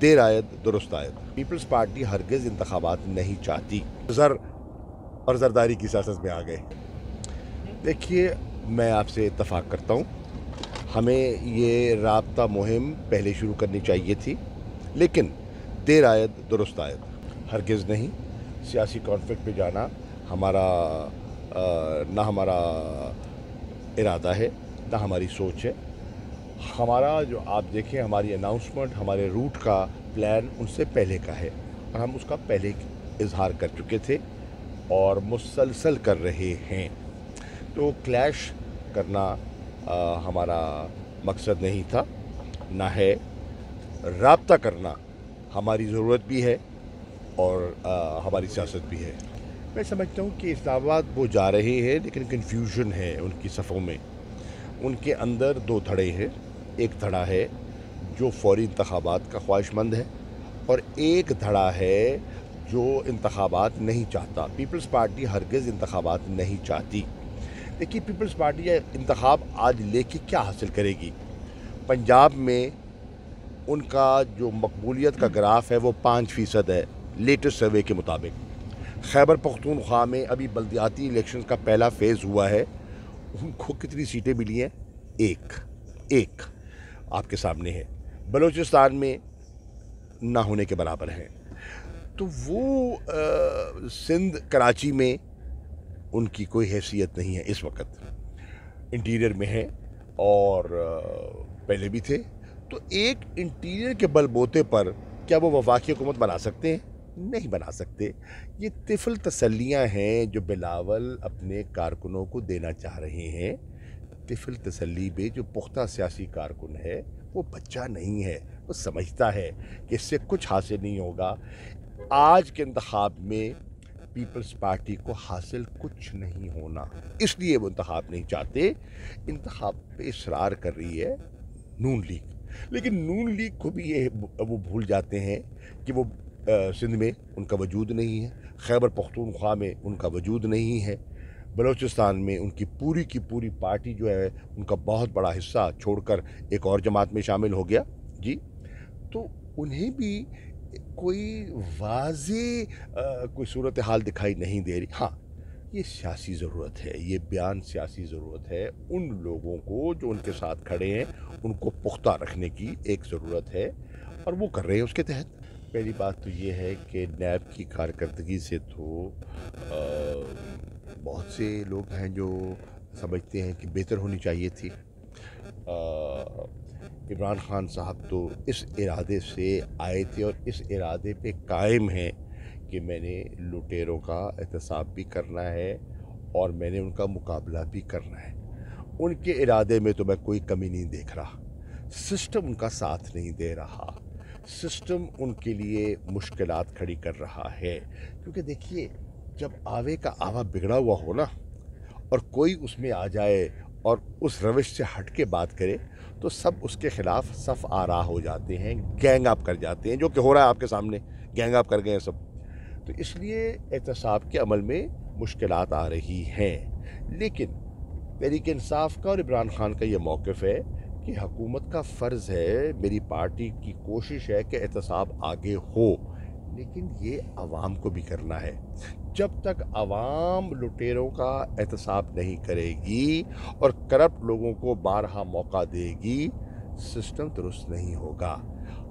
देर आयद दुरुस्त आयद। पीपल्स पार्टी हरगिज़ इंतखाबात नहीं चाहती। ज़र और ज़रदारी की सियासत में आ गए। देखिए, मैं आपसे इत्तफाक करता हूँ, हमें ये राब्ता मुहिम पहले शुरू करनी चाहिए थी, लेकिन देर आयद दुरुस्त आयद। हरगिज़ नहीं, सियासी कॉन्फ्लिक्ट पे जाना ना हमारा इरादा है, ना हमारी सोच है। हमारा जो आप देखें, हमारी अनाउंसमेंट, हमारे रूट का प्लान उनसे पहले का है और हम उसका पहले इजहार कर चुके थे और मुसलसल कर रहे हैं। तो क्लैश करना हमारा मकसद नहीं था, ना है। राब्ता करना हमारी ज़रूरत भी है और हमारी सियासत भी है। मैं समझता हूँ कि इस्लामाबाद वो जा रहे हैं, लेकिन कन्फ्यूजन है उनकी सफ़ों में। उनके अंदर दो धड़े हैं। एक धड़ा है जो फौरी इंतखाबात का ख्वाहिशमंद है और एक धड़ा है जो इंतखाबात नहीं चाहता। पीपल्स पार्टी हरगिज़ इंतखाबात नहीं चाहती। देखिए, पीपल्स पार्टी इंतखाब आज लेके क्या हासिल करेगी? पंजाब में उनका जो मकबूलियत का ग्राफ है वो 5% है लेटेस्ट सर्वे के मुताबिक। खैबर पख्तूनख्वा में अभी बल्दियाती इलेक्शन का पहला फेज़ हुआ है, उनको कितनी सीटें मिली हैं? एक आपके सामने है। बलूचिस्तान में ना होने के बराबर है। तो वो सिंध कराची में उनकी कोई हैसियत नहीं है इस वक्त। इंटीरियर में है और पहले भी थे। तो एक इंटीरियर के बलबूते पर क्या वो वफाकी हुकूमत बना सकते हैं? नहीं बना सकते। ये तिफल तसल्लियाँ हैं जो बिलावल अपने कारकुनों को देना चाह रहे हैं। तिफल तसल्ली में जो पुख्ता सियासी कारकुन है वो बच्चा नहीं है, वो समझता है कि इससे कुछ हासिल नहीं होगा। आज के इंतखाब में पीपल्स पार्टी को हासिल कुछ नहीं होना, इसलिए वो इंतखाब नहीं चाहते। इंतखाब पे इसरार कर रही है नून लीग, लेकिन नून लीग को भी ये वो भूल जाते हैं कि वो सिंध में उनका वजूद नहीं है, खैबर पख्तूनख्वा में उनका वजूद नहीं है, बलूचिस्तान में उनकी पूरी की पूरी पार्टी जो है उनका बहुत बड़ा हिस्सा छोड़कर एक और जमात में शामिल हो गया जी। तो उन्हें भी कोई वाज़े कोई सूरत हाल दिखाई नहीं दे रही। हाँ, ये सियासी ज़रूरत है, ये बयान सियासी ज़रूरत है। उन लोगों को जो उनके साथ खड़े हैं उनको पुख्ता रखने की एक ज़रूरत है और वो कर रहे हैं उसके तहत। पहली बात तो ये है कि नैब की कारकर्दगी से तो बहुत से लोग हैं जो समझते हैं कि बेहतर होनी चाहिए थी। इमरान खान साहब तो इस इरादे से आए थे और इस इरादे पे कायम हैं कि मैंने लुटेरों का एहतसाब भी करना है और मैंने उनका मुकाबला भी करना है। उनके इरादे में तो मैं कोई कमी नहीं देख रहा। सिस्टम उनका साथ नहीं दे रहा, सिस्टम उनके लिए मुश्किलात खड़ी कर रहा है। क्योंकि देखिए, जब आवे का आवा बिगड़ा हुआ हो ना और कोई उसमें आ जाए और उस रविश से हट के बात करे तो सब उसके ख़िलाफ़ सफ़ आरा हो जाते हैं, गैंग अप कर जाते हैं, जो कि हो रहा है आपके सामने। गैंग अप कर गए हैं सब। तो इसलिए एहतसाब के अमल में मुश्किलात आ रही हैं। लेकिन तहरीक इंसाफ का और इमरान खान का ये मौक़िफ़ है कि हुकूमत का फ़र्ज़ है, मेरी पार्टी की कोशिश है कि एहतसाब आगे हो, लेकिन ये आवाम को भी करना है। जब तक आवाम लुटेरों का एहतसाब नहीं करेगी और करप्ट लोगों को बारहा मौका देगी, सिस्टम दुरुस्त नहीं होगा।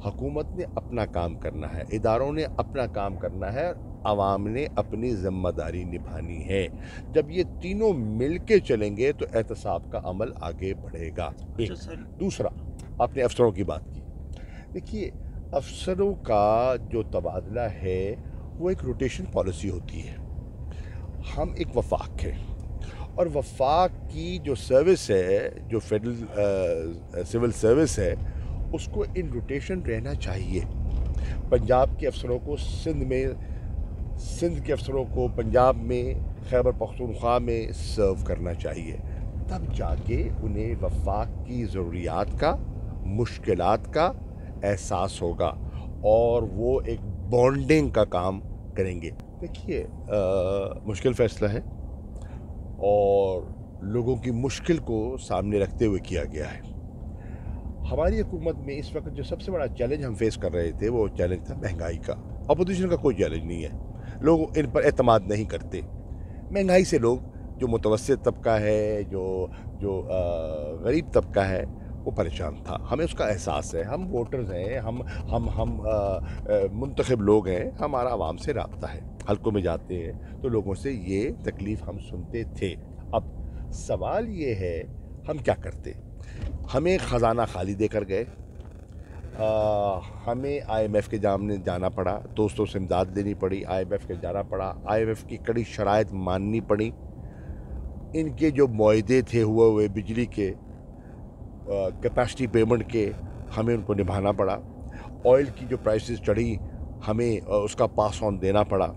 हुकूमत ने अपना काम करना है, इदारों ने अपना काम करना है, आवाम ने अपनी ज़िम्मेदारी निभानी है। जब ये तीनों मिल के चलेंगे तो एहतसाब का अमल आगे बढ़ेगा। एक दूसरा, आपने अफसरों की बात की। देखिए, अफसरों का जो तबादला है वो एक रोटेशन पॉलिसी होती है। हम एक वफाक हैं और वफाक की जो सर्विस है, जो फेडरल सिविल सर्विस है, उसको इन रोटेशन रहना चाहिए। पंजाब के अफसरों को सिंध में, सिंध के अफसरों को पंजाब में, खैबर पख्तूनख्वा में सर्व करना चाहिए। तब जाके उन्हें वफाक की ज़रूरियात का, मुश्किलात का एहसास होगा और वो एक बॉन्डिंग का काम करेंगे। देखिए, मुश्किल फ़ैसला है और लोगों की मुश्किल को सामने रखते हुए किया गया है। हमारी हुकूमत में इस वक्त जो सबसे बड़ा चैलेंज हम फेस कर रहे थे वो चैलेंज था महंगाई का। अपोजिशन का कोई चैलेंज नहीं है, लोग इन पर एतमाद नहीं करते। महंगाई से लोग जो मुतवस्सित तबका है, जो जो गरीब तबका है, वो परेशान था। हमें उसका एहसास है, हम वोटर्स हैं, हम मुंतखब लोग हैं, हमारा आवाम से राब्ता है, हल्कों में जाते हैं तो लोगों से ये तकलीफ़ हम सुनते थे। अब सवाल ये है हम क्या करते। हमें ख़जाना खाली देकर गए, हमें IMF के सामने जाना पड़ा, दोस्तों से इमदाद लेनी पड़ी, IMF के जाना पड़ा, IMF की कड़ी शराइत माननी पड़ी। इनके जो मुआहदे थे हुए बिजली के कैपेसिटी पेमेंट के, हमें उनको निभाना पड़ा। ऑयल की जो प्राइसेस चढ़ी, हमें उसका पास ऑन देना पड़ा।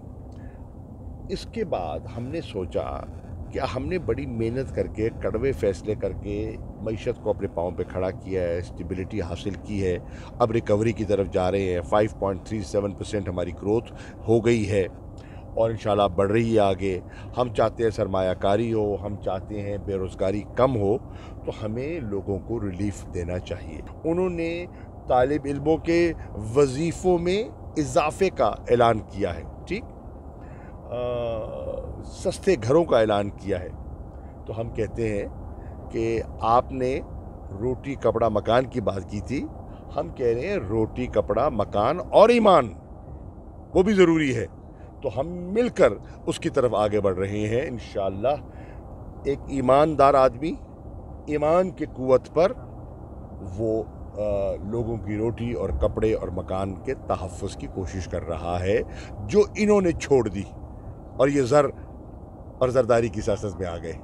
इसके बाद हमने सोचा कि हमने बड़ी मेहनत करके, कड़वे फैसले करके मईशत को अपने पाँव पे खड़ा किया है, स्टेबिलिटी हासिल की है, अब रिकवरी की तरफ जा रहे हैं। 5.37% हमारी ग्रोथ हो गई है और इंशाल्लाह बढ़ रही है आगे। हम चाहते हैं सरमायाकारी हो, हम चाहते हैं बेरोज़गारी कम हो, तो हमें लोगों को रिलीफ देना चाहिए। उन्होंने तालिब इल्मों के वजीफ़ों में इजाफे का ऐलान किया है, ठीक, सस्ते घरों का ऐलान किया है। तो हम कहते हैं कि आपने रोटी कपड़ा मकान की बात की थी, हम कह रहे हैं रोटी कपड़ा मकान और ईमान, वो भी ज़रूरी है। तो हम मिलकर उसकी तरफ आगे बढ़ रहे हैं इंशाअल्लाह। एक ईमानदार आदमी ईमान की कुव्वत पर वो लोगों की रोटी और कपड़े और मकान के तहफ़्फ़ुज़ की कोशिश कर रहा है, जो इन्होंने छोड़ दी और ये ज़र और ज़रदारी की सियासत में आ गए।